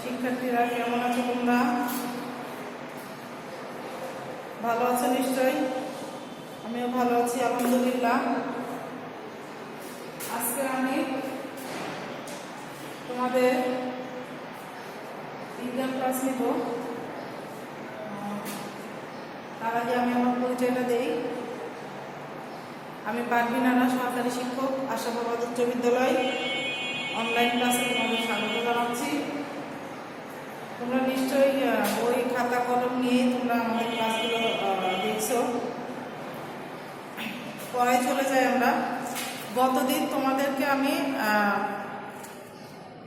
শিক্ষার্থীরা কেমন আছো তোমরা? ভালো আছো নিশ্চয়ই। আমিও ভালো আছি আলহামদুলিল্লাহ। আজকে আমি তোমাদের বিজ্ঞান ক্লাস নিব। তার আগে আমি আমার পরিচয়টা দেই। আমি পারভিন আনা, সহকারী শিক্ষক, আশাবাদ উচ্চ বিদ্যালয়। অনলাইন ক্লাসে তোমাদের স্বাগত জানাচ্ছি। তোমরা নিশ্চয়ই বই খাতা কলম নিয়ে তোমরা আমাদের ক্লাসগুলো দেখছো। পরে চলে যাই আমরা। গতদিন তোমাদেরকে আমি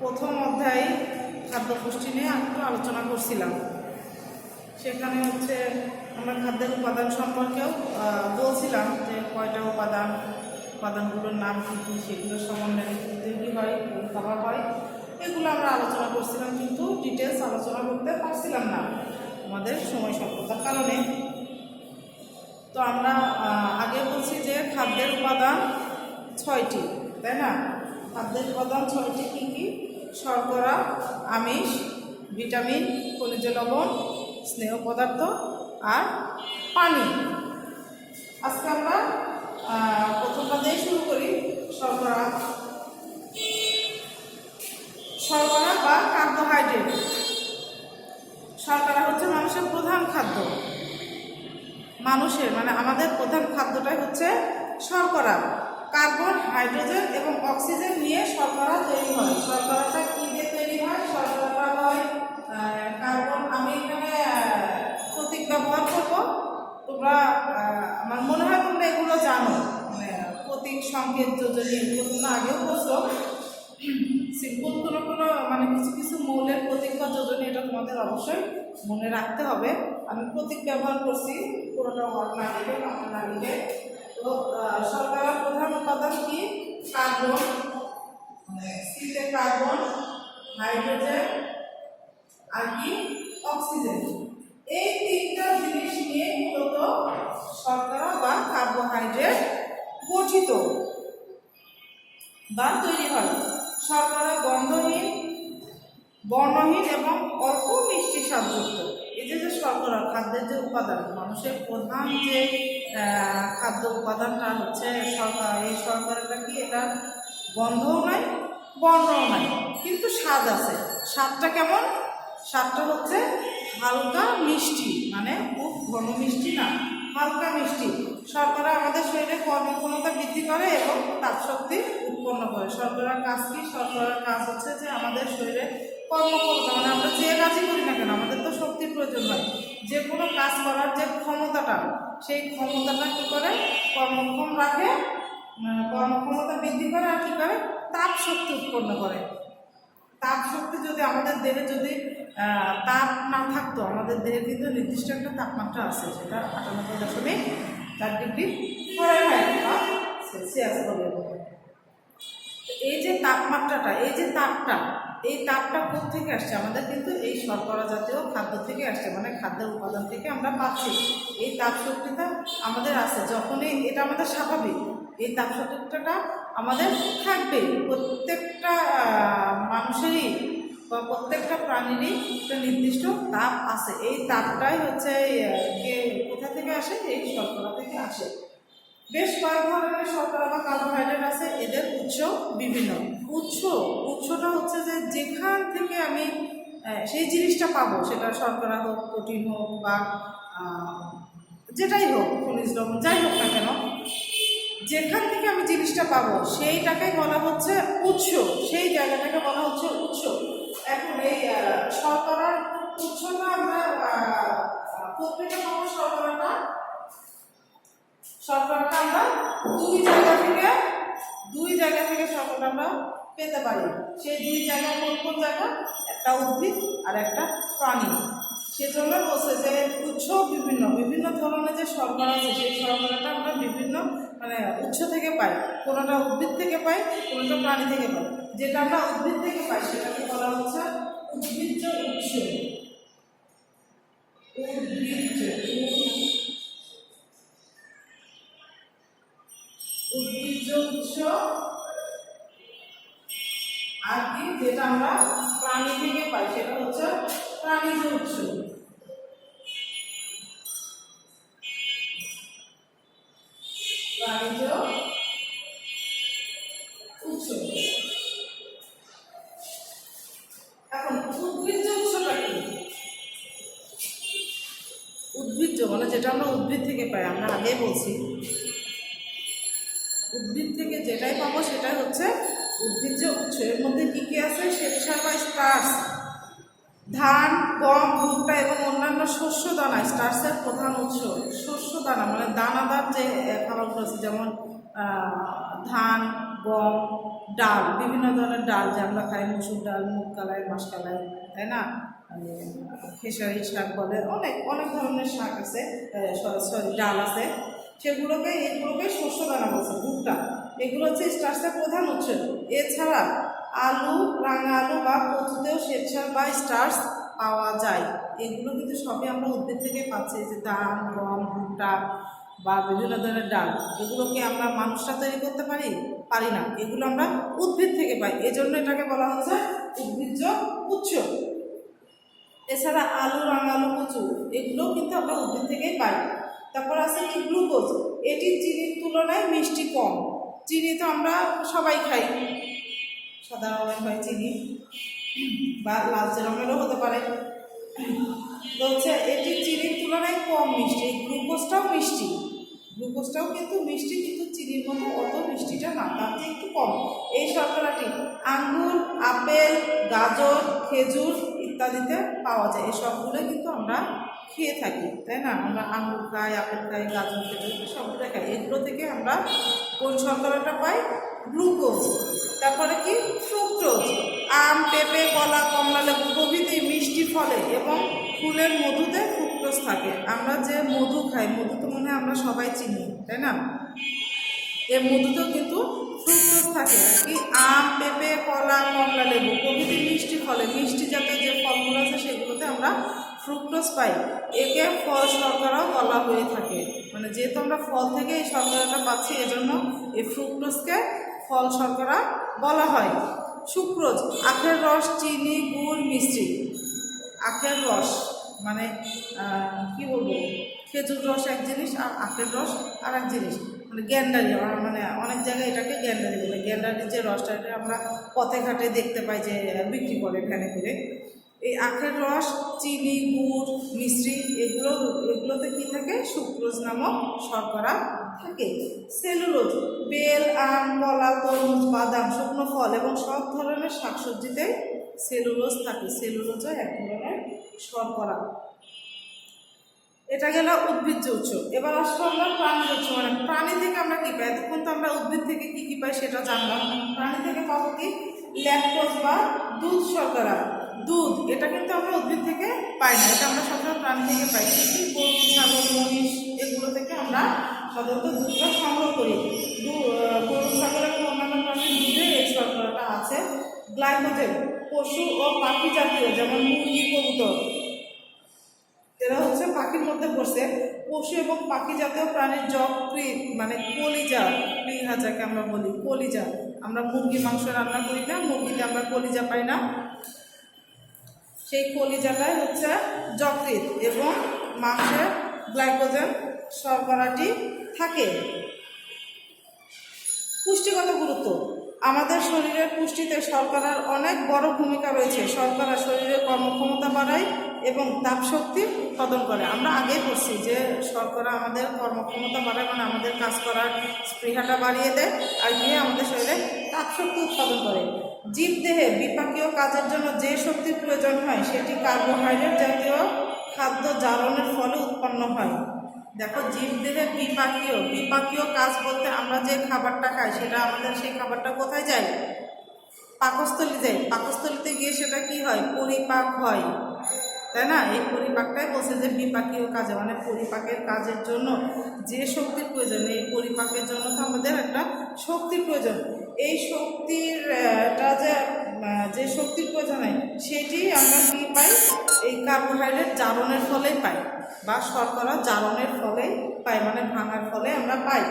প্রথম অধ্যায় খাদ্য পুষ্টি নিয়ে একটু আলোচনা করছিলাম। সেখানে আমরা খাদ্যের উপাদান সম্পর্কেও বলছিলাম যে কয়টা উপাদানগুলোর নাম কী কী, সেগুলো সমন্বয়ে তৈরি হয়, খাবার হয়, এগুলো আমরা আলোচনা করছিলাম, কিন্তু ডিটেলস আলোচনা করতে পারছিলাম না আমাদের সময় স্বল্পতার কারণে। তো আমরা আগে বলছি যে খাদ্যের উপাদান 6টি, তাই না? খাদ্যের উপাদান 6টি কী কী? শর্করা, আমিষ, ভিটামিন, খনিজ লবণ, স্নেহ পদার্থ আর পানি। আজকে আমরা প্রথমটা দিয়ে শুরু করি। শর্করা বা কার্বোহাইড্রেট। শর্করা হচ্ছে মানুষের প্রধান খাদ্য। আমাদের প্রধান খাদ্যটাই হচ্ছে শর্করা। কার্বন, হাইড্রোজেন এবং অক্সিজেন নিয়ে শর্করা তৈরি হয়। শর্করাটা কি দিয়ে তৈরি হয়? শর্করাটা হয় কার্বন। আমি এখানে প্রতীক ব্যবহার করব। তোমরা আমার মনে হয় তোমরা এগুলো জানো, প্রতীক, সংকেত, যোজনী, এগুলো তোমরা আগেও করছো। সিম্পল কোনো কিছু কিছু মৌলের প্রতীক বা যোজনী, এটা তোমাদের অবশ্যই মনে রাখতে হবে। আমি প্রতীক ব্যবহার করছি, পুরোটা ওয়ার্ড না দিলে না দিলে। তো শর্করার প্রধান উপাদান কি? কার্বন, সিতে কার্বন, হাইড্রোজেন আর কি অক্সিজেন। এই তিনটা জিনিস নিয়ে মূলত শর্করা বা কার্বোহাইড্রেট গঠিত বা তৈরি হয়। শর্করা গন্ধহীন, বর্ণহীন এবং অল্প মিষ্টি স্বাদযুক্ত। এই যে শর্করা খাদ্যের যে উপাদান, মানুষের প্রধান যে খাদ্য উপাদানটা হচ্ছে শর্করা। এই শর্করাটা কি? এটা গন্ধও নাই, বর্ণও নাই, কিন্তু স্বাদ আছে। স্বাদটা কেমন? স্বাদটা হচ্ছে হালকা মিষ্টি, খুব ঘন মিষ্টি না, হালকা মিষ্টি। শর্করা আমাদের শরীরে কর্মক্ষমতা বৃদ্ধি করে এবং তাপশক্তি উৎপন্ন করে। শর্করার কাজ কি? শর্করার কাজ হচ্ছে যে আমাদের শরীরে কর্মক্ষমতা, আমরা যে কাজই করি না কেন আমাদের তো শক্তির প্রয়োজন হয়। যে কোনো কাজ করার যে ক্ষমতাটা, সেই ক্ষমতাটা কি করে? কর্মক্ষম রাখে, কর্মক্ষমতা বৃদ্ধি করে আর কি করে? তাপ শক্তি উৎপন্ন করে। তাপ শক্তি যদি আমাদের দেহে তাপ না থাকতো, আমাদের দেহে কিন্তু নির্দিষ্ট একটা তাপমাত্রা আছে, সেটা 98.4 ডিগ্রি ফরেনহাইট বা সেলসিয়াস বলে। এই যে তাপমাত্রাটা, এই তাপটা কোথেকে আসছে? আমাদের কিন্তু এই শর্করা জাতীয় খাদ্য থেকে আসছে, খাদ্যের উপাদান থেকে আমরা পাচ্ছি। এই তাপ শক্তিটা আমাদের আছে যখনই, এটা আমাদের স্বাভাবিক। এই তাপ শক্তিটা আমাদের থাকবে। প্রত্যেকটা মানুষেরই বা প্রত্যেকটা প্রাণীরই একটা নির্দিষ্ট তাপ আছে। এই তাপটাই হচ্ছে কোথা থেকে আসে? এই শর্করা থেকে আসে। বেশ কয়েক ধরনের শর্করা বা কার্বোহাইড্রেট আছে। এদের উৎস বিভিন্ন। উৎসটা হচ্ছে যে যেখান থেকে আমি সেই জিনিসটা পাবো, সেটা শর্করা হোক, প্রোটিন হোক বা যেটাই হোক, খনিজ লবণ, যাই হোক না কেন, যেখান থেকে আমি জিনিসটা পাবো সেইটাকে বলা হচ্ছে উৎস, সেই জায়গাটাকে বলা হচ্ছে উৎস। এখন এই শর্করার উৎসটা আমরা প্রত্যেকটা পাবো। শর্করাটা আমরা দুই জায়গা থেকে শর্করা আমরা পেতে পারি। সেই দুই জায়গা কোন জায়গা? একটা উদ্ভিদ আর একটা প্রাণী। সেজন্য বলছে যে উৎস বিভিন্ন ধরনের যে শর্করা আছে, সেই শর্করাটা আমরা বিভিন্ন উৎস থেকে পাই। কোনোটা উদ্ভিদ থেকে পাই, কোনোটা প্রাণী থেকে পাই। যেটা আমরা উদ্ভিদ থেকে পাই সেটাকে বলা হচ্ছে উদ্ভিজ্জ উৎস। উদ্ভিজ্জ উৎস যেটা আমরা প্রাণী থেকে পাই সেটা হচ্ছে প্রাণীজ উৎস। প্রাণীজ উৎস। এখন উদ্ভিজ্জ উৎসটা কি? উদ্ভিজ্জ মানে যেটা আমরা উদ্ভিদ থেকে পাই, আমরা আগেই বলছি উদ্ভিদ থেকে যেটাই পাবো সেটাই হচ্ছে উদ্ভিজ্জ উৎস। এর মধ্যে কি কি আছে? শ্বেতসার বা স্টার্চ, ধান, গম, ভুট্টা এবং অন্যান্য শস্য দানা স্টার্চের প্রধান উৎস। শস্য দানা মানে দানাদার যে খাবারগুলো আছে, যেমন ধান, গম, ডাল, বিভিন্ন ধরনের ডাল যে আমরা খাই, মসুর ডাল, মুগ কালাই, মাস কালাই, তাই না, খেসারি শাক বলে, অনেক অনেক ধরনের শাক আছে, সরি ডাল আছে, এগুলোকে শস্য দানা বলছে। ভুট্টা, এগুলো হচ্ছে স্টার্চের প্রধান উৎস। এছাড়া আলু, রাঙা আলু বা কচুতেও শ্বেতসার বা স্টার্চ পাওয়া যায়। এগুলো কিন্তু সবই আমরা উদ্ভিদ থেকে পাচ্ছি, যে ধান, গম, ভুট্টা বা বিভিন্ন ধরনের ডাল, এগুলোকে আমরা মানুষরা তৈরি করতে পারি না, এগুলো আমরা উদ্ভিদ থেকে পাই, এজন্য এটাকে বলা হচ্ছে উদ্ভিজ্জ উৎস। এছাড়া আলু, রাঙা আলু, কচু এগুলোও কিন্তু আমরা উদ্ভিদ থেকেই পাই। তারপর আছে কি গ্লুকোজ, এটি চিনির তুলনায় মিষ্টি কম। চিনি তো আমরা সবাই খাই, সাদা রঙের হয় চিনি বা লালচে রঙেরও হতে পারে। তো হচ্ছে এটি চিনির তুলনায় কম মিষ্টি। গ্লুকোজটাও মিষ্টি, গ্লুকোজটাও কিন্তু মিষ্টি, কিন্তু চিনির মতো অত মিষ্টিটা না, তার চেয়ে একটু কম। এই শর্করাটি আঙ্গুর, আপেল, গাজর, খেজুর ইত্যাদিতে পাওয়া যায়। এই সবগুলো কিন্তু আমরা খেয়ে থাকি, তাই না, আমরা আঙ্গুর খাই, আপেল খাই, গাজর, খেজুর সবগুলো খাই। এগুলো থেকে আমরা কোন শর্করাটা পাই? গ্লুকোজ। তারপরে কি ফ্রুক্টোজ, আম, পেঁপে, কলা, কমলা লেবু প্রভৃতি মিষ্টি ফলে এবং ফুলের মধুতে ফ্রুক্টোজ থাকে। আমরা যে মধু খাই, মধু তো মনে হয় আমরা সবাই চিনি, তাই না, এর মধুতেও কিন্তু ফ্রুক্টোজ থাকে। আর কি আম, পেঁপে, কলা, কমলা লেবু প্রভৃতি মিষ্টি ফলে, মিষ্টি জাতীয় যে ফলগুলো আছে সেগুলোতে আমরা ফ্রুক্টোজ পাই। একে ফল শর্করাও বলা হয়ে থাকে, মানে যেহেতু আমরা ফল থেকে এই শর্করাটা পাচ্ছি, এজন্য এই ফ্রুক্টোজকে ফল শর্করা বলা হয়। সুক্রোজ, আখের রস, চিনি, গুড়, মিষ্টি। আখের রস মানে কি বলবো, খেজুর রস এক জিনিস আর আখের রস আর এক জিনিস, মানে গ্যান্ডারি, মানে অনেক জায়গায় এটাকে গ্যান্ডারি বলে। গ্যান্ডারির যে রসটা, এটা আমরা পথে ঘাটে দেখতে পাই যে বিক্রি করে ভ্যানে করে। এই আখের রস, চিনি, গুড়, মিষ্টি এগুলোতে কি থাকে? সুক্রোজ নামক শর্করা থাকে। সেলুলোজ, বেল, আম, কলা, তরমুজ, বাদাম, শুকনো ফল এবং সব ধরনের শাকসবজিতে সেলুলোজ থাকে। সেলুলোজও এক ধরনের শর্করা। এটা গেল উদ্ভিজ্জ উৎস। এবার আসলে আমরা প্রাণীজ উৎস, মানে প্রাণী থেকে আমরা কি পাই? এতক্ষণ তো আমরা উদ্ভিদ থেকে কি কি পাই সেটা জানলাম। প্রাণী থেকে পাবো কি? ল্যাকটোজ বা দুধ শর্করা। দুধ, এটা কিন্তু আমরা উদ্ভিদ থেকে পাই না, এটা আমরা সাধারণত প্রাণী থেকে পাই। গরু, ছাগল, মহিষ এগুলো থেকে আমরা সাধারণত দুধটা সংগ্রহ করি। গরু, ছাগল এবং অন্যান্য প্রাণীর দুধে এই শর্করাটা আছে। গ্লাইকোজেন, পশু ও পাখি জাতীয়, যেমন মুরগি, কবুতর, এরা হচ্ছে পাখির মধ্যে পড়ছে। পশু এবং পাখি জাতীয় প্রাণীর যকৃৎ মানে কলিজা, প্লিহা যাকে আমরা বলি, কলিজা। আমরা মুরগি মাংস রান্না করি না, মুরগিতে আমরা কলিজা পাই না, সেই কলিজাটাই হচ্ছে যকৃৎ, এবং মাংসে গ্লাইকোজেন শর্করাটি থাকে। পুষ্টিগত গুরুত্ব, আমাদের শরীরের পুষ্টিতে শর্করার অনেক বড় ভূমিকা রয়েছে। শর্করা শরীরের কর্মক্ষমতা বাড়ায় এবং তাপশক্তি উৎপাদন করে। আমরা আগেই পড়ছি যে শর্করা আমাদের কর্মক্ষমতা বাড়ায়, মানে আমাদের কাজ করার স্পৃহাটা বাড়িয়ে দেয়, আর গিয়ে আমাদের শরীরে তাপশক্তি উৎপাদন করে। জীবদেহে বিপাকীয় কাজের জন্য যে শক্তির প্রয়োজন হয় সেটি কার্বোহাইড্রেট জাতীয় খাদ্য জারণের ফলে উৎপন্ন হয়। দেখো, জীবদেহে বিপাকীয় কাজ বলতে আমরা যে খাবারটা খাই সেটা আমাদের, সেই খাবারটা কোথায় যায়? পাকস্থলী যায়। পাকস্থলীতে গিয়ে সেটা কি হয়? পরিপাক হয়, তাই না? এই পরিপাকটাই বলছে যে বিপাকীয় কাজে, মানে পরিপাকের কাজের জন্য যে শক্তির প্রয়োজন, এই পরিপাকের জন্য তো আমাদের একটা শক্তির প্রয়োজন। এই শক্তিরটা যে শক্তির প্রয়োজন হয় সেটি আমরা কি পাই? এই কার্বোহাইড্রেট জারণের ফলেই পাই, বা শর্করা জারণের ফলেই পাই, মানে ভাঙার ফলে আমরা পাই।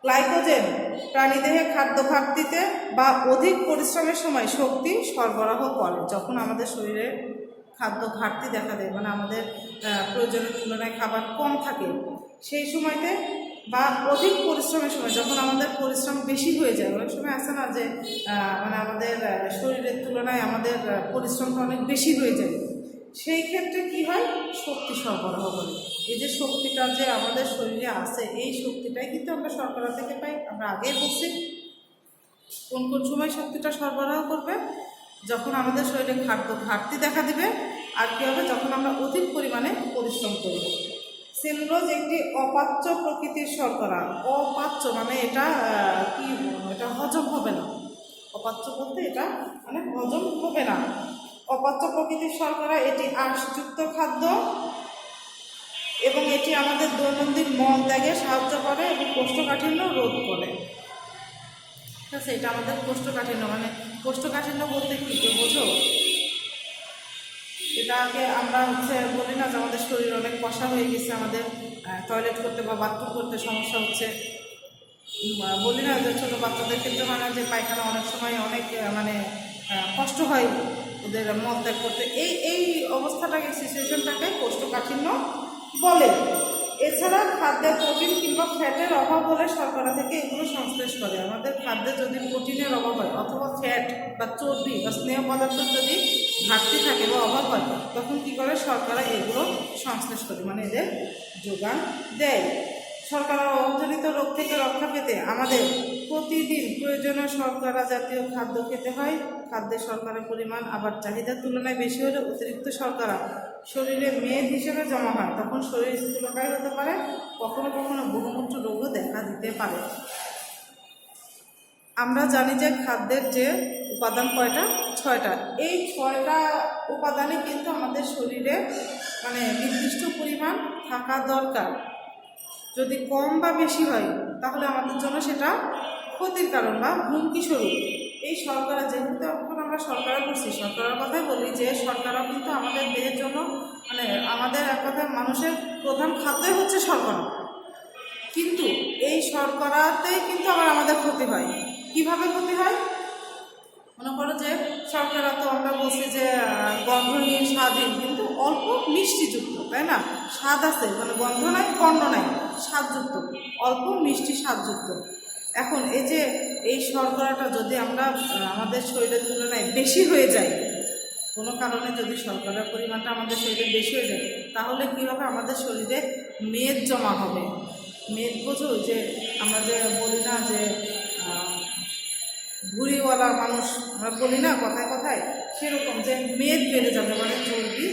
গ্লাইকোজেন প্রাণীদেহে খাদ্য ঘাটতিতে বা অধিক পরিশ্রমের সময় শক্তি সরবরাহ করে। যখন আমাদের শরীরে খাদ্য ঘাটতি দেখা দেয়, মানে আমাদের প্রয়োজনের তুলনায় খাবার কম থাকে, সেই সময়তে বা অধিক পরিশ্রমের সময় যখন আমাদের পরিশ্রম বেশি হয়ে যায়, অনেক সময় আছে না যে মানে আমাদের শরীরের তুলনায় আমাদের পরিশ্রমটা অনেক বেশি হয়ে যায়, সেই ক্ষেত্রে কি হয়, শক্তি সরবরাহ করে। এই যে শক্তিটা যে আমাদের শরীরে আছে, এই শক্তিটাই কিন্তু আমরা শর্করা থেকে পাই। আমরা আগেই বলছি কোন কোন সময় শক্তিটা সরবরাহ করবে, যখন আমাদের শরীরে খাদ্য ঘাটতি দেখা দিবে, আর কী হবে, যখন আমরা অধিক পরিমাণে পরিশ্রম করব। সেলুলোজ একটি অপাচ্য প্রকৃতির শর্করা। অপাচ্য মানে এটা কি, এটা হজম হবে না। অপাচ্য বলতে এটা মানে হজম হবে না। অপাচ্য প্রকৃতির শর্করা, এটি আঁশযুক্ত খাদ্য এবং এটি আমাদের দৈনন্দিন মল ত্যাগে সাহায্য করে এবং কোষ্ঠকাঠিন্য রোধ করে। ঠিক আছে, এটা আমাদের কোষ্ঠকাঠিন্য, মানে কোষ্ঠকাঠিন্য বলতে কি কেউ বোঝো? এটাকে আমরা বলি না যে আমাদের শরীর অনেক কষা হয়ে গেছে, আমাদের টয়লেট করতে বা বাথরুম করতে সমস্যা হচ্ছে, বলি না যে ছোটো বাচ্চাদের ক্ষেত্রে মানে যে পায়খানা অনেক সময় অনেক মানে কষ্ট হয় ওদের মলত্যাগ করতে, এই অবস্থাটাকে, সিচুয়েশনটাকে কোষ্ঠকাঠিন্য বলে। এছাড়া খাদ্যে প্রোটিন কিংবা ফ্যাটের অভাব হলে শর্করা থেকে এগুলো সংশ্লেষ করে। আমাদের খাদ্যে যদি প্রোটিনের অভাব হয় অথবা ফ্যাট বা চর্বি বা স্নেহ পদার্থের যদি ঘাটতি থাকে বা অভাব হয়, তখন কী করে, শর্করা এগুলো সংশ্লেষ করে, মানে এদের যোগান দেয়। শর্করার অভাবজনিত রোগ থেকে রক্ষা পেতে আমাদের প্রতিদিন প্রয়োজনীয় শর্করা জাতীয় খাদ্য খেতে হয়। খাদ্যে শর্করার পরিমাণ আবার চাহিদার তুলনায় বেশি হলে অতিরিক্ত শর্করা শরীরে মেদ হিসেবে জমা হয়, তখন শরীর স্থূলকায় হতে পারে, কখনো কখনো বহুমূত্র রোগও দেখা দিতে পারে। আমরা জানি যে খাদ্যের যে উপাদান কয়টা, 6টা। এই 6টা উপাদানই কিন্তু আমাদের শরীরে মানে নির্দিষ্ট পরিমাণ থাকা দরকার। যদি কম বা বেশি হয় তাহলে আমাদের জন্য সেটা ক্ষতির কারণ বা হুমকি স্বরূপ। এই শর্করা, যেহেতু এখন আমরা শর্করা করছি, শর্করার কথাই বলি যে শর্করা কিন্তু আমাদের দেহের জন্য মানে আমাদের এক কথায় মানুষের প্রধান খাদ্যই হচ্ছে শর্করা, কিন্তু এই শর্করাতেই কিন্তু আবার আমাদের ক্ষতি হয়। কিভাবে ক্ষতি হয়? মনে করো যে শর্করা তো আমরা বলছি যে গন্ধহীন, স্বাদহীন, কিন্তু অল্প মিষ্টিযুক্ত, তাই না? স্বাদ আছে, মানে গন্ধ নাই, বর্ণ নাই, স্বাদযুক্ত, অল্প মিষ্টি স্বাদযুক্ত। এখন এই যে এই শর্করাটা যদি আমরা আমাদের শরীরের তুলনায় বেশি হয়ে যায়, কোনো কারণে যদি শর্করার পরিমাণটা আমাদের শরীরে বেশি হয়ে যায়, তাহলে কী হবে, আমাদের শরীরে মেদ জমা হবে। মেদ বোঝো, যে আমরা যে বলি না যে ভুঁড়িওয়ালা মানুষ আমরা বলি না কথায় কথায়, সেরকম যে মেদ বেড়ে যাবে, মানে চর্বি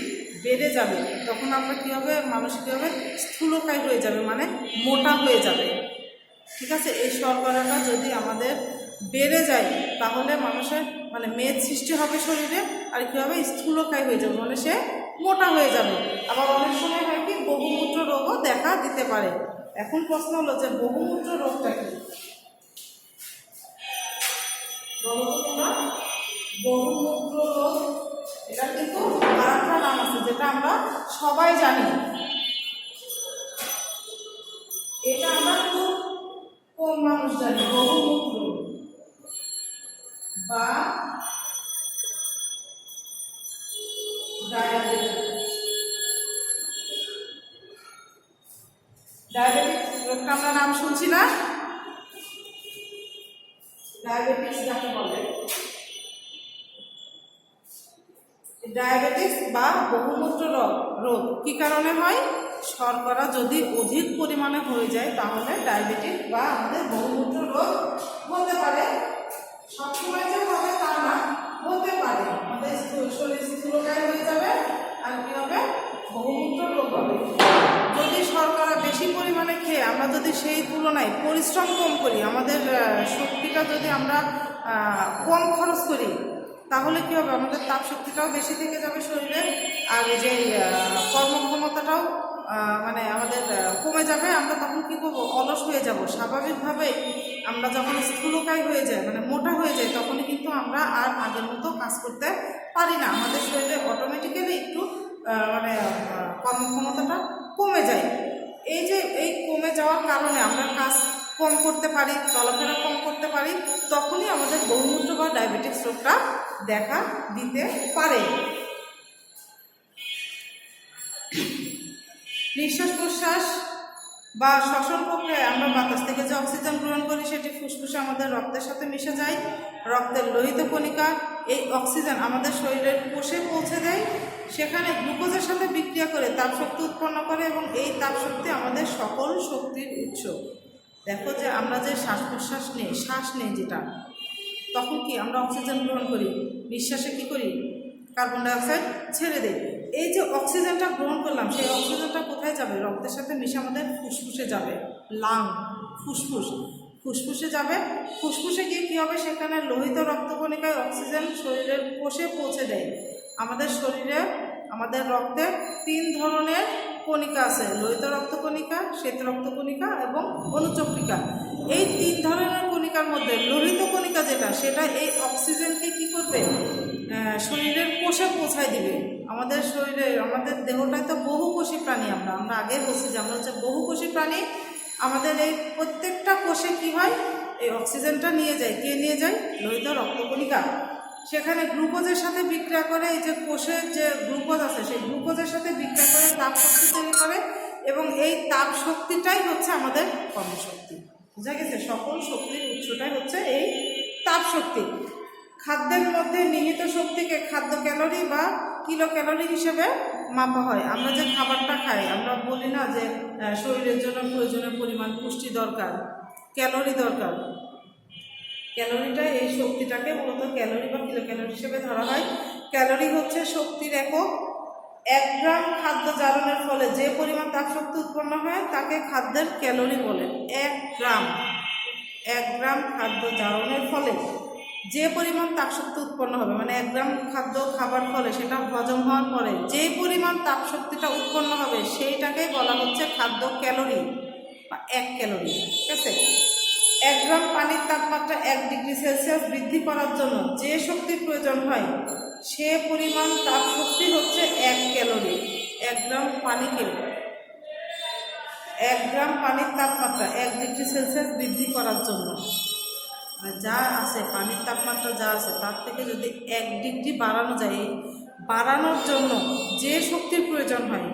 বেড়ে যাবে, তখন আমরা কী হবে, মানুষ কী হবে, স্থূলকায় হয়ে যাবে, মানে মোটা হয়ে যাবে। ঠিক আছে, এই শর্করাটা যদি আমাদের বেড়ে যায় তাহলে মানুষের মানে মেদ সৃষ্টি হবে শরীরে, আর কী হবে, স্থূলকায় হয়ে যাবে, মানে সে মোটা হয়ে যাবে। আবার অনেক সময় হয় কি, বহুমূত্র রোগও দেখা দিতে পারে। এখন প্রশ্ন হলো যে বহুমূত্র রোগটা কি? বহুমূত্র রোগ, এটা কিন্তু আরেকটা নাম আছে যেটা আমরা সবাই জানি। এটা আমরা খুব কম মানুষ জানি, বহুমূত্র বা ডায়াবেটিস রোগটা আমরা নাম শুনছি না? ডায়াবেটিস যাকে বলে, ডায়াবেটিস বা বহুমূত্র রোগ কী কারণে হয়? শর্করা যদি অধিক পরিমাণে হয়ে যায় তাহলে ডায়াবেটিস বা আমাদের বহুমূত্র রোগ হতে পারে। সবসময় যে হবে তা না, হতে পারে। আমাদের শরীর স্থূলকায় হয়ে যাবে, আর কী হবে, বহুমূত্র রোগ হবে। যদি শর্করা বেশি পরিমাণে খেয়ে আমরা যদি সেই তুলনায় পরিশ্রম কম করি, আমাদের শক্তিটা যদি আমরা কম খরচ করি, তাহলে কী হবে, আমাদের তাপ শক্তিটাও বেশি থেকে যাবে শরীরে, আর এই যে কর্মক্ষমতাটাও মানে আমাদের কমে যাবে। আমরা তখন কী করবো, অলস হয়ে যাব। স্বাভাবিকভাবে আমরা যখন স্থূলকায় হয়ে যায়, মানে মোটা হয়ে যায়, তখনই কিন্তু আমরা আর আগের মতো কাজ করতে পারি না। আমাদের শরীরে অটোমেটিক্যালি একটু মানে কর্মক্ষমতাটা কমে যায়। এই যে এই কমে যাওয়ার কারণে আমরা কাজ কম করতে পারি, চলাফেরা কম করতে পারি, তখনই আমাদের বহুমূত্র বা ডায়াবেটিস রোগটা দেখা দিতে পারে। নিঃশ্বাস প্রশ্বাস বা শ্বসন প্রক্রিয়ায় আমরা বাতাস থেকে যে অক্সিজেন গ্রহণ করি সেটি ফুসফুসে আমাদের রক্তের সাথে মিশে যায়। রক্তের লোহিত কণিকা এই অক্সিজেন আমাদের শরীরের কোষে পৌঁছে দেয়, সেখানে গ্লুকোজের সাথে বিক্রিয়া করে তাপশক্তি উৎপন্ন করে এবং এই তাপশক্তি আমাদের সকল শক্তির উৎস। দেখো যে আমরা যে শ্বাস প্রশ্বাস নিই, শ্বাস নেই যেটা, তখন কি আমরা অক্সিজেন গ্রহণ করি, নিঃশ্বাসে কি করি, কার্বন ডাইঅক্সাইড ছেড়ে দেয়। এই যে অক্সিজেনটা গ্রহণ করলাম, সেই অক্সিজেনটা কোথায় যাবে? রক্তের সাথে মিশে আমাদের ফুসফুসে যাবে, লাং, ফুসফুস, ফুসফুসে যাবে। ফুসফুসে গিয়ে কী হবে? সেখানে লোহিত রক্তকণিকায় অক্সিজেন শরীরের কোষে পৌঁছে দেয়। আমাদের শরীরে, আমাদের রক্তে 3 ধরনের কণিকা আছে, লোহিত রক্তকণিকা, শ্বেত রক্তকণিকা এবং অনুচক্রিকা। এই 3 ধরনের কণিকার মধ্যে লোহিত কণিকা যেটা, সেটা এই অক্সিজেনকে কি করবে? শরীরের কোষে পৌঁছায় দিবে। আমাদের শরীরে, আমাদের দেহটাই তো বহুকোষী প্রাণী, আমরা আগে বলছি যে আমরা হচ্ছে বহুকোষী প্রাণী। আমাদের এই প্রত্যেকটা কোষে কি হয়? এই অক্সিজেনটা নিয়ে যায়। কে নিয়ে যায়? লোহিত রক্তকণিকা। সেখানে গ্লুকোজের সাথে বিক্রিয়া করে, এই যে কোষের যে গ্লুকোজ আছে সেই গ্লুকোজের সাথে বিক্রিয়া করে তাপ শক্তি তৈরি করে, এবং এই তাপ শক্তিটাই হচ্ছে আমাদের কর্মশক্তি। বুঝা গেছে? সকল শক্তির উৎসটাই হচ্ছে এই তাপ শক্তি। খাদ্যের মধ্যে নিহিত শক্তিকে খাদ্য ক্যালোরি বা কিলো ক্যালোরি হিসেবে মাপা হয়। আমরা যে খাবারটা খাই, আমরা বলি না যে শরীরের জন্য প্রয়োজনীয় পরিমাণ পুষ্টি দরকার, ক্যালোরি দরকার। ক্যালোরিটা, এই শক্তিটাকে মূলত ক্যালোরি বা কিলো ক্যালোরি হিসেবে ধরা হয়। ক্যালোরি হচ্ছে শক্তির একক। 1 গ্রাম খাদ্য জারণের ফলে যে পরিমাণ তাপশক্তি উৎপন্ন হয় তাকে খাদ্যের ক্যালোরি বলে। 1 গ্রাম খাদ্য জারণের ফলে যে পরিমাণ তাপশক্তি উৎপন্ন হবে, মানে 1 গ্রাম খাদ্য খাবার ফলে সেটা হজম হওয়ার পরে যে পরিমাণ তাপশক্তিটা উৎপন্ন হবে সেইটাকেই বলা হচ্ছে খাদ্য ক্যালোরি বা 1 ক্যালোরি। ঠিক আছে? 1 গ্রাম পানির তাপমাত্রা 1 ডিগ্রি সেলসিয়াস বৃদ্ধি করার জন্য যে শক্তির প্রয়োজন হয় সে পরিমাণ তাপশক্তি হচ্ছে 1 ক্যালোরি। 1 গ্রাম পানিকে, 1 গ্রাম পানির তাপমাত্রা 1 ডিগ্রি সেলসিয়াস বৃদ্ধি করার জন্য, যা আছে পানির তাপমাত্রা যা আছে তার থেকে যদি 1 ডিগ্রি বাড়ানো যায়, বাড়ানোর জন্য যে শক্তির প্রয়োজন হয়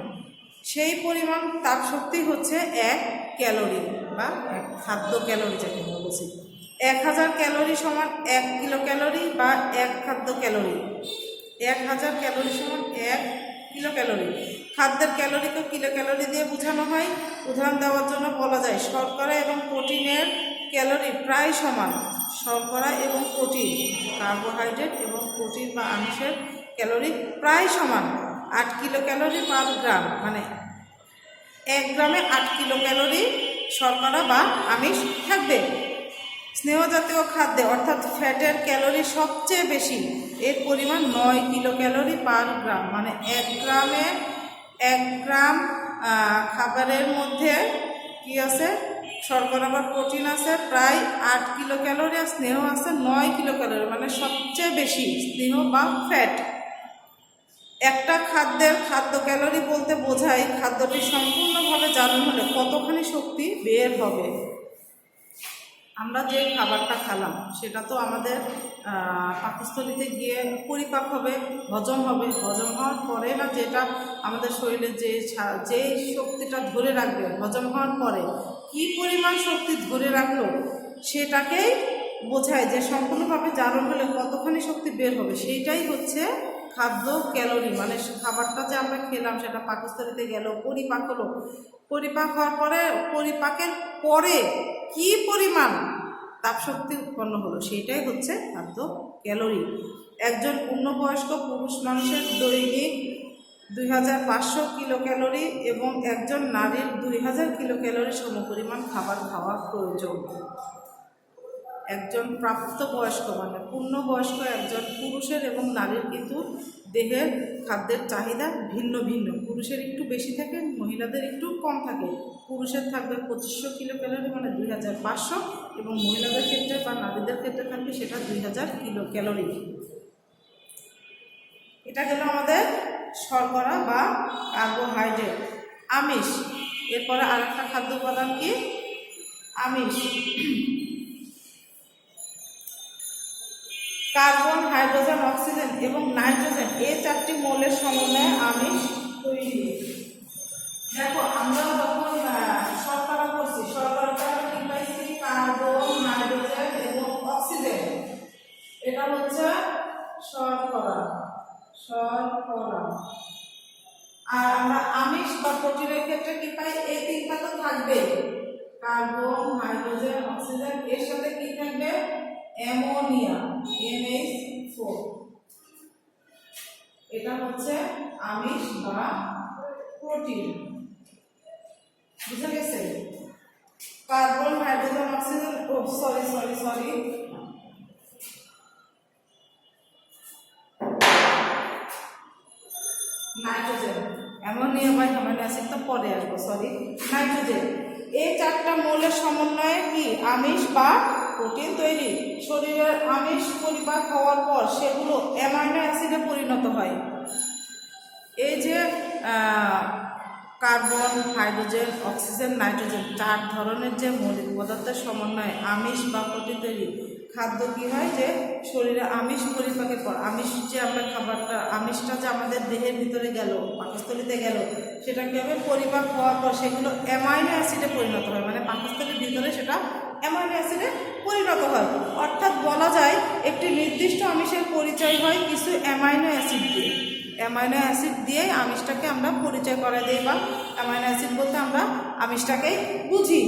সেই পরিমাণ তাপশক্তি হচ্ছে 1 ক্যালোরি বা 1 খাদ্য ক্যালোরি যাকে আমরা বলছি। 1000 ক্যালোরি সমান 1 কিলো ক্যালোরি বা 1 খাদ্য ক্যালোরি। 1000 ক্যালোরি সমান 1 কিলো ক্যালোরি। খাদ্যের ক্যালোরিকে কিলো ক্যালোরি দিয়ে বোঝানো হয়। উদাহরণ দেওয়ার জন্য বলা যায় শর্করা এবং প্রোটিনের ক্যালোরি প্রায় সমান। শর্করা এবং প্রোটিন, কার্বোহাইড্রেট এবং প্রোটিন বা আমিষের ক্যালোরি প্রায় সমান। 8 কিলো ক্যালোরি পার গ্রাম, মানে 1 গ্রামে 8 কিলো ক্যালোরি শর্করা বা আমিষ থাকবে। স্নেহজাতীয় খাদ্যে অর্থাৎ ফ্যাটের ক্যালোরি সবচেয়ে বেশি, এর পরিমাণ 9 কিলো ক্যালোরি পার গ্রাম, মানে 1 গ্রাম খাবারের মধ্যে কি আছে? শর্করা বা প্রোটিন আছে প্রায় 8 কিলো ক্যালোরি, আর স্নেহ আছে 9 কিলো ক্যালোরি, মানে সবচেয়ে বেশি স্নেহ বা ফ্যাট। একটা খাদ্যের খাদ্য ক্যালোরি বলতে বোঝায় খাদ্যটি সম্পূর্ণভাবে জারণ হলে কতখানি শক্তি বের হবে। আমরা যে খাবারটা খেলাম সেটা তো আমাদের পাকস্থলীতে গিয়ে পরিপাক হবে, হজম হবে। হজম হওয়ার পরে না যেটা আমাদের শরীরে যে শক্তিটা ধরে রাখবে, হজম হওয়ার পরে কি পরিমাণ শক্তি ধরে রাখলো সেটাকেই বোঝায় যে সম্পূর্ণভাবে জারণ হলে কতখানি শক্তি বের হবে। সেইটাই হচ্ছে খাদ্য ক্যালোরি। মানে খাবারটা যে আমরা খেলাম সেটা পাকস্থলীতে গেল, পরিপাক হলো, পরিপাক হওয়ার পরে পরিপাকের পরে কি পরিমাণ তাপশক্তি উৎপন্ন হলো সেইটাই হচ্ছে খাদ্য ক্যালোরি। একজন পূর্ণবয়স্ক পুরুষ মানুষের দৈনিক 2500 কিলো ক্যালোরি এবং একজন নারীর 2000 কিলো ক্যালোরি সমপরিমাণ খাবার খাওয়া প্রয়োজন। একজন প্রাপ্তবয়স্ক মানে পূর্ণবয়স্ক একজন পুরুষের এবং নারীর কিন্তু দেহের খাদ্যের চাহিদা ভিন্ন ভিন্ন। পুরুষের একটু বেশি থাকে, মহিলাদের একটু কম থাকে। পুরুষের থাকবে 2500 কিলো ক্যালোরি মানে 2500, এবং মহিলাদের ক্ষেত্রে বা নারীদের ক্ষেত্রে থাকবে সেটা 2000 কিলো ক্যালোরি। এটা গেল আমাদের শর্করা বা কার্বোহাইড্রেট। আমিষ, এরপরে আরেকটা খাদ্য উপাদান কি? আমিষ। কার্বন, হাইড্রোজেন, অক্সিজেন এবং নাইট্রোজেন এই 4টি মৌলের সমন্বয়ে আমিষ তৈরি। দেখো আমরা যখন শর্করা করছি, শর্করাটা কি পাইছি? কার্বন, হাইড্রোজেন এবং অক্সিজেন। এটা হচ্ছে শর্করা। আর আমরা আমিষ বা প্রোটিনের ক্ষেত্রে কি পাই? এই 3টা তো থাকবে, কার্বন, হাইড্রোজেন, অক্সিজেন। এর সাথে কি থাকবে? Ammonia, NH4। এটা হচ্ছে আমিষ বা প্রোটিন। বুঝা গেছে? Carbon, hydrogen, oxygen, sorry nitrogen, ammonia বা অ্যামাইনো অ্যাসিড তো পরে আসবো, নাইট্রোজেন। এই 4টা মৌলের সমন্বয়ে কি আমিষ বা প্রোটিন তৈরি। শরীরের আমিষ পরিপাক হওয়ার পর সেগুলো অ্যামাইনো অ্যাসিডে পরিণত হয়। এই যে কার্বন, হাইড্রোজেন, অক্সিজেন, নাইট্রোজেন 4 ধরনের যে মৌলিক পদার্থের সমন্বয়ে আমিষ বা প্রোটিন তৈরি। খাদ্য কি হয়? যে শরীরে আমিষ পরিপাকের পর আমিষ যে আমরা খাবারটা, আমিষটা যে আমাদের দেহের ভিতরে গেল, পাকস্থলীতে গেল, সেটা কি হবে? পরিপাক হওয়ার পর সেগুলো অ্যামাইনো অ্যাসিডে পরিণত হয়, মানে পাকস্থলীর ভিতরে সেটা অ্যামাইনো অ্যাসিডে পরিণত হয়। অর্থাৎ বলা যায় একটি নির্দিষ্ট আমিষের পরিচয় হয় কিছু অ্যামাইনো অ্যাসিড দিয়ে। অ্যামাইনো অ্যাসিড দিয়ে আমিষটাকে আমরা পরিচয় করা দিই, বা অ্যামাইনো অ্যাসিড বলতে আমরা আমিষটাকেই বুঝি।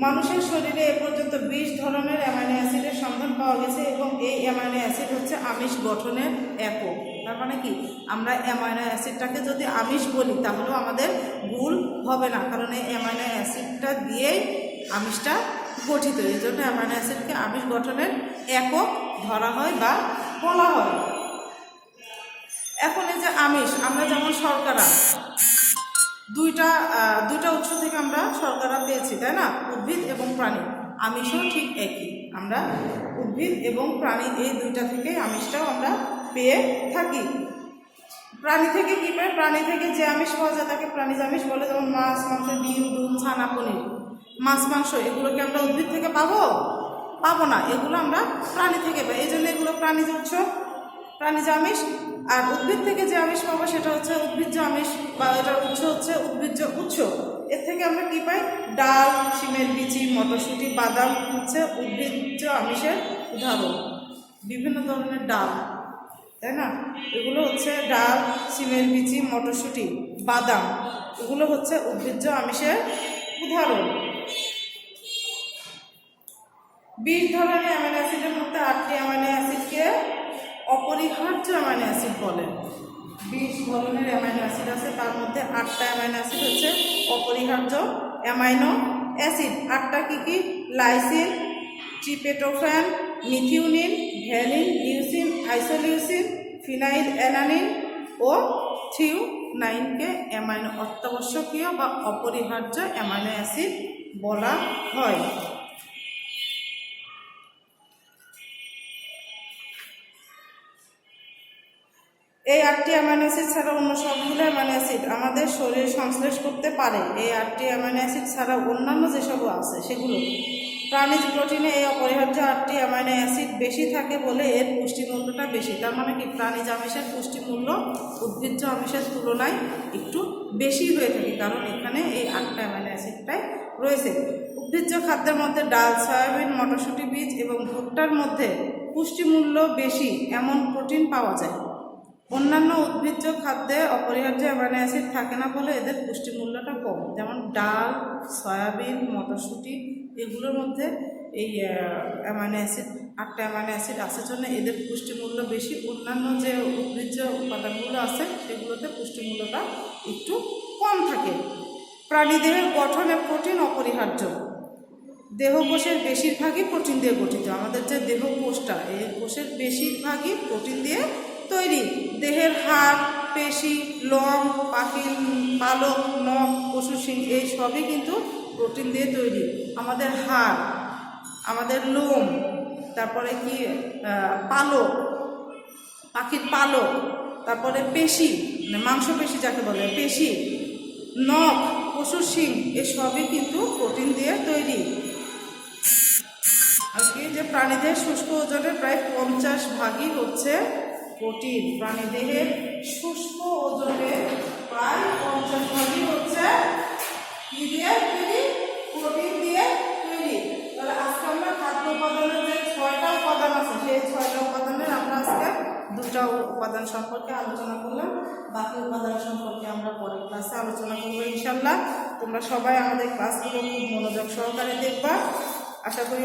মানুষের শরীরে এ পর্যন্ত 20 ধরনের অ্যামাইনো অ্যাসিডের সন্ধান পাওয়া গেছে এবং এই অ্যামাইনো অ্যাসিড হচ্ছে আমিষ গঠনের একক। তার মানে কি, আমরা অ্যামাইনো অ্যাসিডটাকে যদি আমিষ বলি তাহলেও আমাদের ভুল হবে না, কারণ এই অ্যামাইনো অ্যাসিডটা দিয়েই আমিষটা গঠিত। এই জন্য অ্যামাইনো অ্যাসিডকে আমিষ গঠনের একক ধরা হয় বা বলা হয়। এখন এই যে আমিষ, আমরা যেমন শর্করা দুইটা উৎস থেকে আমরা শর্করা পেয়েছি, তাই না? উদ্ভিদ এবং প্রাণী। আমিষও ঠিক একই, আমরা উদ্ভিদ এবং প্রাণী এই 2টা থেকে আমিষটাও আমরা পেয়ে থাকি। প্রাণী থেকে কি পাই? প্রাণী থেকে যে আমিষ পাওয়া যায় তাকে প্রাণীজ আমিষ বলে। যেমন মাছ, মাংস, ডিম, দুধ, ছানা, পনির। মাছ, মাংস এগুলোকে আমরা উদ্ভিদ থেকে পাবো না, এগুলো আমরা প্রাণী থেকে পাই। এই জন্য এগুলো প্রাণীজ উৎস, প্রাণীজ আমিষ। আর উদ্ভিদ থেকে যে আমিষ পাবো সেটা হচ্ছে উদ্ভিজ্জ আমিষ, বা এটার উৎস হচ্ছে উদ্ভিজ্জ উৎস। এর থেকে আমরা কি পাই? ডাল, শিমের বিচি, মটরশুঁটি, বাদাম হচ্ছে উদ্ভিজ্জ আমিষের উদাহরণ। বিভিন্ন ধরনের ডাল, তাই না? এগুলো হচ্ছে ডাল, শিমের বিচি, মটরশুঁটি, বাদাম, এগুলো হচ্ছে উদ্ভিজ্জ আমিষের উদাহরণ। 20 ধরনের অ্যামাইনো অ্যাসিডের মধ্যে 8টি অ্যামাইনো অ্যাসিডকে অপরিহার্য অ্যামাইনো অ্যাসিড বলে। 20 ধরনের অ্যামাইনো অ্যাসিড আছে, তার মধ্যে 8টা অ্যামাইনো অ্যাসিড হচ্ছে অপরিহার্য অ্যামাইনো অ্যাসিড। 8টা কি? Lysine, tryptophan, methionine, valine, leucine, isoleucine, phenylalanine ও থ্রিওনাইনকে অ্যামাইনো অত্যাবশ্যকীয় বা অপরিহার্য অ্যামাইনো অ্যাসিড বলা হয়। এই 8টি অ্যামাইনো অ্যাসিড ছাড়া অন্য সবগুলো অ্যামাইনো অ্যাসিড আমাদের শরীর সংশ্লেষ করতে পারে। এই 8টি অ্যামাইনো অ্যাসিড ছাড়া অন্যান্য যেসব আছে সেগুলো। প্রাণীজ প্রোটিনে এই অপরিহার্য 8টি অ্যামাইনো অ্যাসিড বেশি থাকে বলে এর পুষ্টিমূল্যটা বেশি। তার মানে কি, প্রাণীজ আমিষের পুষ্টিমূল্য উদ্ভিজ্জ আমিষের তুলনায় একটু বেশি হয়ে থাকে, কারণ এখানে এই 8টা অ্যামাইনো অ্যাসিডটাই রয়েছে। উদ্ভিজ্জ খাদ্যের মধ্যে ডাল, সয়াবিন, মটরশুঁটি বীজ এবং ভুট্টার মধ্যে পুষ্টিমূল্য বেশি এমন প্রোটিন পাওয়া যায়। অন্যান্য উদ্ভিজ্জ খাদ্যে অপরিহার্য অ্যামাইনো অ্যাসিড থাকে না বলে এদের পুষ্টিমূল্যটা কম। যেমন ডাল, সয়াবিন, মটরশুঁটি এগুলোর মধ্যে এই অ্যামাইনো অ্যাসিড, 8টা অ্যামাইনো অ্যাসিড আছে জন্য এদের পুষ্টিমূল্য বেশি। অন্যান্য যে উদ্ভিজ্জ উপাদানগুলো আছে সেগুলোতে পুষ্টিমূল্যটা একটু কম থাকে। প্রাণীদেহের গঠনে প্রোটিন অপরিহার্য। দেহকোষের বেশিরভাগই প্রোটিন দিয়ে গঠিত। আমাদের যে দেহকোষটা, এই কোষের বেশিরভাগই প্রোটিন দিয়ে তৈরি। দেহের হাড়, পেশি, লোম, পাখির পালক, নখ, পশুর শিং এই সবই কিন্তু প্রোটিন দিয়ে তৈরি। আমাদের হাড়, আমাদের লোম, তারপরে কি পালক, পাখির পালক, তারপরে পেশি, মানে মাংসপেশি যাকে বলে, পেশি, নখ, পশুর শিং এই সবই কিন্তু প্রোটিন দিয়ে তৈরি। পৃথিবীতে প্রাণীদের শুষ্ক ওজনের প্রায় 50 ভাগই হচ্ছে প্রোটিন। প্রাণীদেহের শুষ্ক ওজনের প্রায় 50 ভাগই হচ্ছে কি দিয়ে তৈরি? প্রোটিন দিয়ে তৈরি। তাহলে আজকে আমরা খাদ্য উপাদানের যে 6টা উপাদান আছে সেই 6টা উপাদানের আমরা আজকে 2টা উপাদান সম্পর্কে আলোচনা করলাম। বাকি উপাদান সম্পর্কে আমরা পরের ক্লাসে আলোচনা করবো ইনশাল্লাহ। তোমরা সবাই আমাদের ক্লাসগুলো খুব মনোযোগ সহকারে দেখবা। আশা করি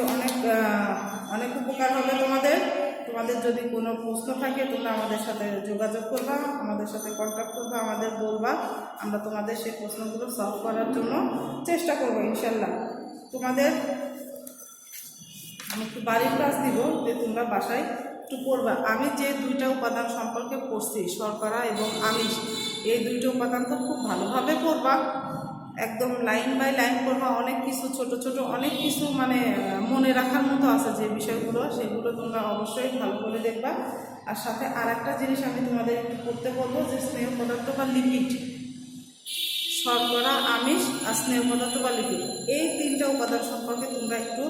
অনেক উপকার হবে তোমাদের। তোমাদের যদি কোনো প্রশ্ন থাকে তোমরা আমাদের সাথে যোগাযোগ করবা, আমাদের সাথে কন্ট্যাক্ট করবা, আমাদের বলবা, আমরা তোমাদের সেই প্রশ্নগুলো সলভ করার জন্য চেষ্টা করবো ইনশাল্লাহ। তোমাদের আমি একটু বাড়ির ক্লাস দিব যে তোমরা বাসায় একটু পড়বা। আমি যে 2টা উপাদান সম্পর্কে পড়ছি, শর্করা এবং আমিষ, এই 2টা উপাদান তো খুব ভালোভাবে পড়বা, একদম লাইন বাই লাইন পড়বা। অনেক কিছু ছোট ছোট অনেক কিছু মানে মনে রাখার মতো আছে যে বিষয়গুলো, সেগুলো তোমরা অবশ্যই ভালো করে দেখবা। আর সাথে আর একটা জিনিস আমি তোমাদের একটু পড়তে বলবো যে স্নেহ পদার্থ বা লিপিড, শর্করা, আমিষ আর স্নেহ পদার্থ বা লিপিড, এই 3টা উপাদান সম্পর্কে তোমরা একটু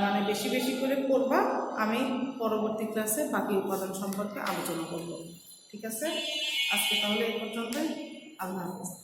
মানে বেশি বেশি করে পড়বা। আমি পরবর্তী ক্লাসে বাকি উপাদান সম্পর্কে আলোচনা করব। ঠিক আছে, আজকে তাহলে এই পর্যন্তই। আল্লাহ হাফেজ।